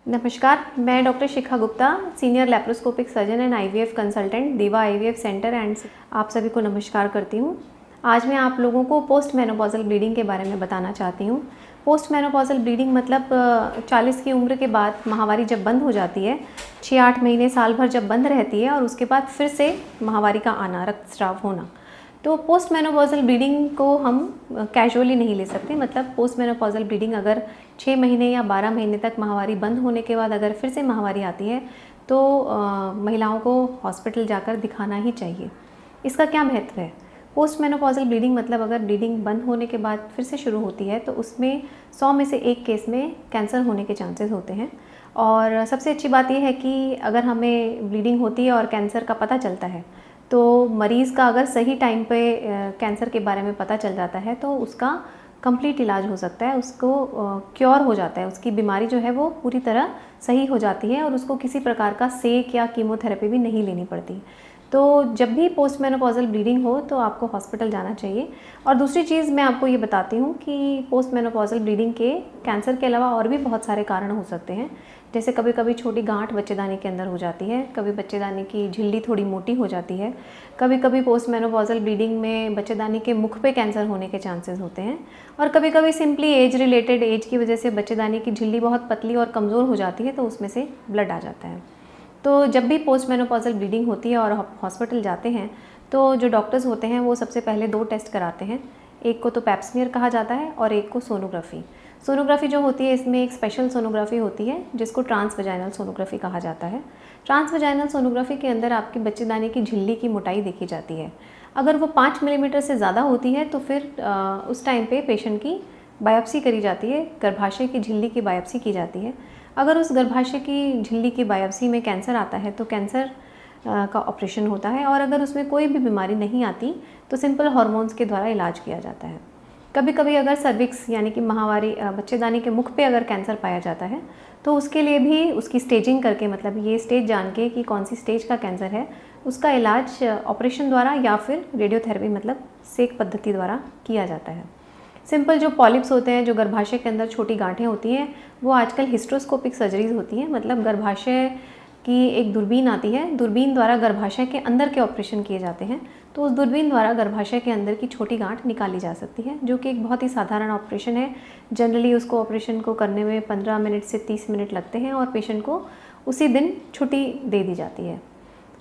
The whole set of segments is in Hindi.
नमस्कार, मैं doctor Shikha Gupta, senior laparoscopic surgeon and IVF consultant, देवा आईवीएफ सेंटर एंड आप सभी को नमस्कार करती हूँ। आज मैं आप लोगों को पोस्ट मेनोपॉजल ब्लीडिंग के बारे में बताना चाहती हूँ। पोस्ट मेनोपॉजल ब्लीडिंग मतलब 40 की उम्र के बाद माहवारी जब बंद हो जाती है, 6-8 महीने साल भर जब बंद रहती है और उसके बाद फिर से माहवारी का आना, रक्तस्राव होना। तो पोस्ट मेनोपॉजल ब्लीडिंग को हम कैजुअली नहीं ले सकते। मतलब पोस्ट मेनोपॉजल ब्लीडिंग अगर 6 महीने या 12 महीने तक माहवारी बंद होने के बाद अगर फिर से माहवारी आती है तो महिलाओं को हॉस्पिटल जाकर दिखाना ही चाहिए। इसका क्या महत्व है? पोस्ट मेनोपॉजल ब्लीडिंग मतलब अगर ब्लीडिंग बंद होने के बाद फिर से शुरू होती है तो उसमें 100 में से 1 केस में कैंसर होने के चांसेस होते हैं। और सबसे अच्छी बात यह है कि अगर हमें ब्लीडिंग होती है और कैंसर का पता चलता है तो मरीज़ का अगर सही टाइम पे कैंसर के बारे में पता चल जाता है तो उसका कंप्लीट इलाज हो सकता है, उसको क्योर हो जाता है, उसकी बीमारी जो है वो पूरी तरह सही हो जाती है और उसको किसी प्रकार का सेक या कीमोथेरेपी भी नहीं लेनी पड़ती। तो जब भी पोस्ट मेनोपॉजल ब्लीडिंग हो तो आपको हॉस्पिटल जाना चाहिए। और दूसरी चीज़ मैं आपको ये बताती हूँ कि पोस्ट मेनोपॉजल ब्लीडिंग के कैंसर के अलावा और भी बहुत सारे कारण हो सकते हैं। जैसे कभी कभी छोटी गांठ बच्चेदानी के अंदर हो जाती है, कभी बच्चेदानी की झिल्ली थोड़ी मोटी हो जाती है, कभी कभी पोस्ट मेनोपॉजल ब्लीडिंग में बच्चेदानी के मुख पे कैंसर होने के चांसेस होते हैं, और कभी कभी सिंपली एज रिलेटेड, एज की वजह से बच्चेदानी की झिल्ली बहुत पतली और कमज़ोर हो जाती है तो उसमें से ब्लड आ जाता है। तो जब भी पोस्ट मेनोपॉजल ब्लीडिंग होती है और हॉस्पिटल जाते हैं तो जो डॉक्टर्स होते हैं वो सबसे पहले 2 टेस्ट कराते हैं। एक को तो पैप स्मीयर कहा जाता है और एक को सोनोग्राफी। सोनोग्राफी जो होती है इसमें एक स्पेशल सोनोग्राफी होती है जिसको ट्रांसवेजाइनल सोनोग्राफी कहा जाता है। ट्रांसवेजाइनल सोनोग्राफी के अंदर आपकी बच्चेदानी की झिल्ली की मोटाई देखी जाती है। अगर वो 5 मिलीमीटर से ज़्यादा होती है तो फिर उस टाइम पे पेशेंट की बायोप्सी करी जाती है, गर्भाशय की झिल्ली की बायोप्सी की जाती है। अगर उस गर्भाशय की झिल्ली की बायोप्सी में कैंसर आता है तो कैंसर का ऑपरेशन होता है, और अगर उसमें कोई भी बीमारी नहीं आती तो सिंपल हार्मोन्स के द्वारा इलाज किया जाता है। कभी कभी अगर सर्विक्स यानी कि माहवारी बच्चेदानी के मुख पे अगर कैंसर पाया जाता है तो उसके लिए भी उसकी स्टेजिंग करके, मतलब ये स्टेज जान के कि कौन सी स्टेज का कैंसर है, उसका इलाज ऑपरेशन द्वारा या फिर रेडियोथेरेपी मतलब सेक पद्धति द्वारा किया जाता है। सिंपल जो पॉलिप्स होते हैं, जो गर्भाशय के अंदर छोटी गांठें होती हैं, वो आजकल हिस्ट्रोस्कोपिक सर्जरीज होती हैं। मतलब गर्भाशय की एक दूरबीन आती है, दूरबीन द्वारा गर्भाशय के अंदर के ऑपरेशन किए जाते हैं। तो उस दूरबीन द्वारा गर्भाशय के अंदर की छोटी गांठ निकाली जा सकती है, जो कि एक बहुत ही साधारण ऑपरेशन है। जनरली उसको ऑपरेशन को करने में 15 मिनट से 30 मिनट लगते हैं और पेशेंट को उसी दिन छुट्टी दे दी जाती है।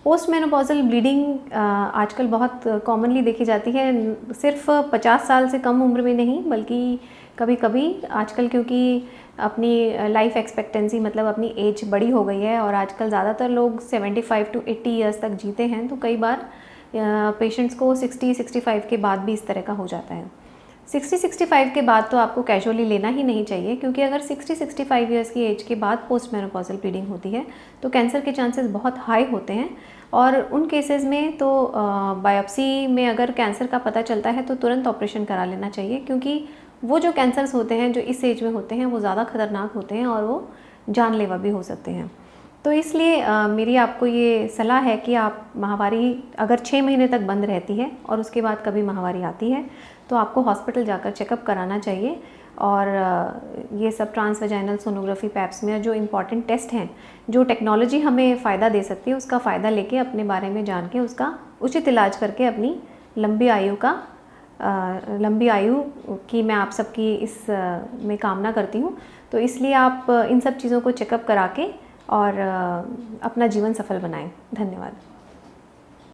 पोस्ट मेनोपॉजल ब्लीडिंग आजकल बहुत कॉमनली देखी जाती है, सिर्फ 50 साल से कम उम्र में नहीं बल्कि कभी कभी आजकल, क्योंकि अपनी लाइफ एक्सपेक्टेंसी मतलब अपनी एज बड़ी हो गई है और आजकल ज़्यादातर लोग 75 to 80 ईयर्स तक जीते हैं, तो कई बार पेशेंट्स को 60-65 के बाद भी इस तरह का हो जाता है। 60-65 के बाद तो आपको कैजुअली लेना ही नहीं चाहिए, क्योंकि अगर 60-65 ईयर्स की एज के बाद पोस्ट मेनोपॉजल ब्लीडिंग होती है तो कैंसर के चांसेस बहुत हाई होते हैं। और उन केसेस में तो बायोप्सी में अगर कैंसर का पता चलता है तो तुरंत ऑपरेशन करा लेना चाहिए, क्योंकि वो जो कैंसर्स होते हैं जो इस एज में होते हैं वो ज़्यादा खतरनाक होते हैं और वो जानलेवा भी हो सकते हैं। तो इसलिए मेरी आपको ये सलाह है कि आप माहवारी अगर 6 महीने तक बंद रहती है और उसके बाद कभी माहवारी आती है तो आपको हॉस्पिटल जाकर चेकअप कराना चाहिए। और ये सब ट्रांसवेजाइनल सोनोग्राफी, पैप स्मीयर जो इम्पॉर्टेंट टेस्ट हैं, जो टेक्नोलॉजी हमें फ़ायदा दे सकती है, उसका फ़ायदा लेके अपने बारे में जान के उसका उचित इलाज करके अपनी लंबी आयु की मैं आप सबकी इस में कामना करती हूँ। तो इसलिए आप इन सब चीज़ों को चेकअप करा के और अपना जीवन सफल बनाएं। धन्यवाद।